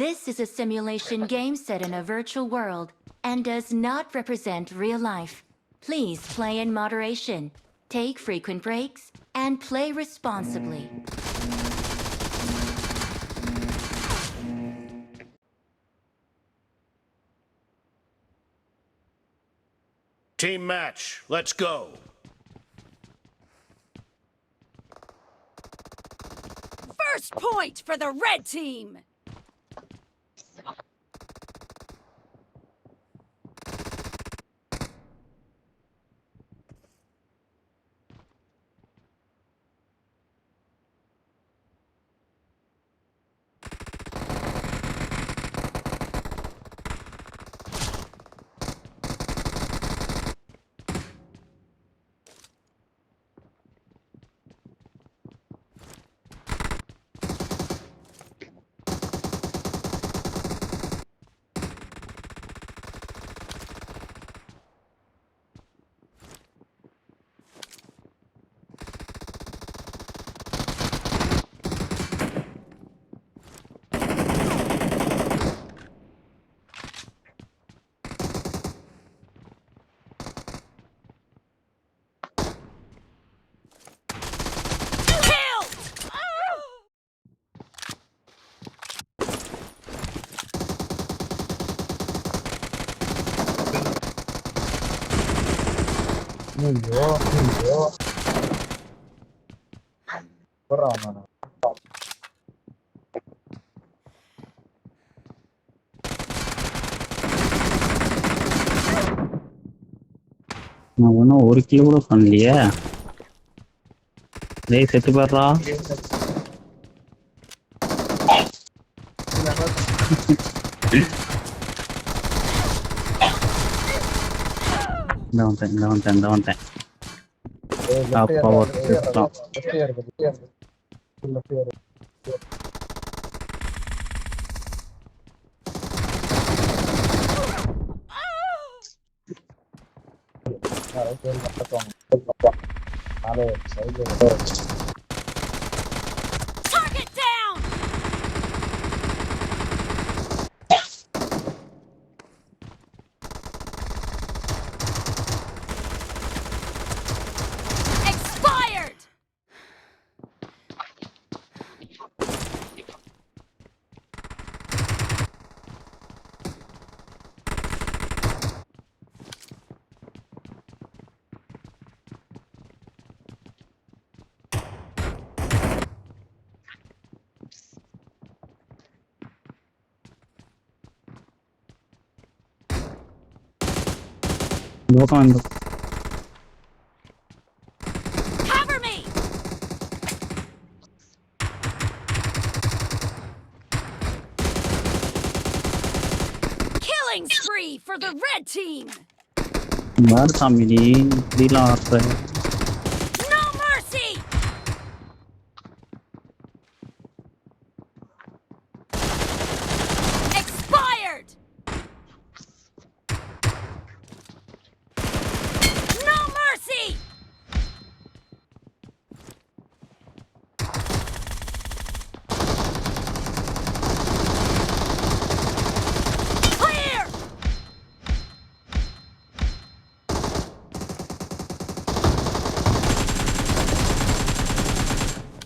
This is a simulation game set in a virtual world and does not represent real life. Please play in moderation, take frequent breaks, and play responsibly. Team match, let's go. First point for the red team! Ayo. Berapa? நான் ஒன்றும் ஒரு kilo கூட பண்ணலையே. டேய் செத்து போடுறா. இந்த வந்துட்டேன். அப்பா ஒருத்தன். Target down! Expired! Cover me! Killing spree for the red team! யார் சாமி நீ இப்படிலாம் ஆடுற? No mercy! Expired! No mercy! Clear!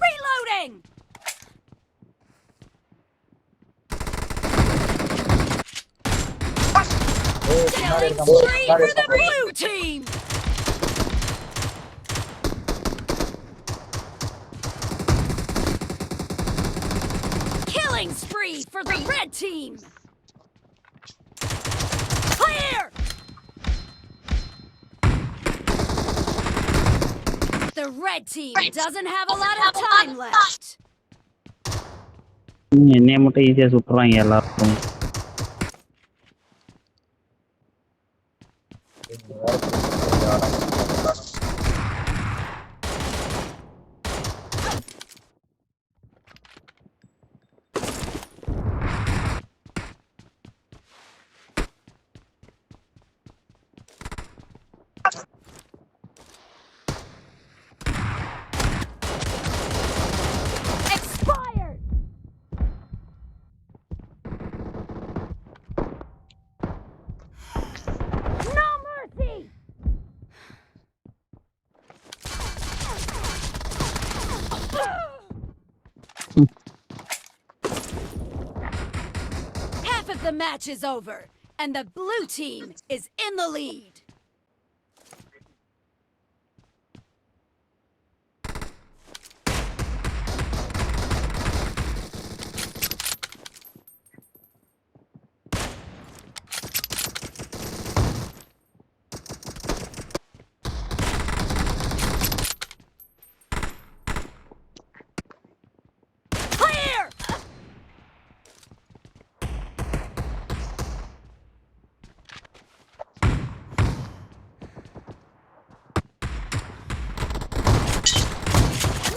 Reloading! Killing spree for the blue team! Killing spree for the red team! Clear! The red team doesn't have a lot of time left. என்னைய மட்டும் ஈஸியா சுட்டுறாங்க எல்லாருக்கும். Expired! Half of the match is over, and the blue team is in the lead. Clear!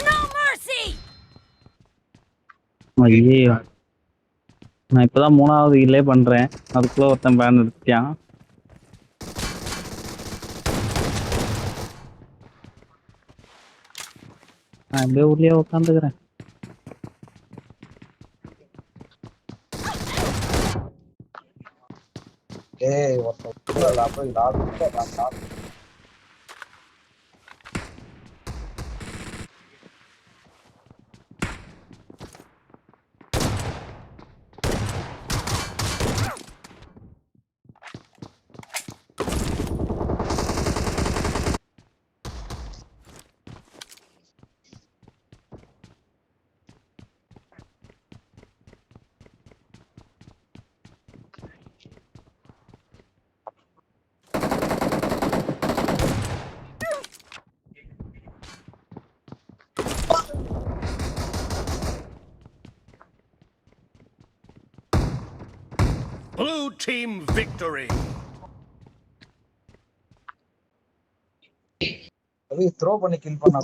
No mercy! ஐயோ நான் இப்பதான் 3வது கில்லே பண்றேன், அதுக்குள்ள ஒருத்தன் பேன் எடுத்துட்டான். நான் அப்படியே உள்ளே உட்காந்துக்கிறேன். ஏய் ஒருத்தன் போய் lock Blue team victory. Throw பண்ணி கில் பண்ணா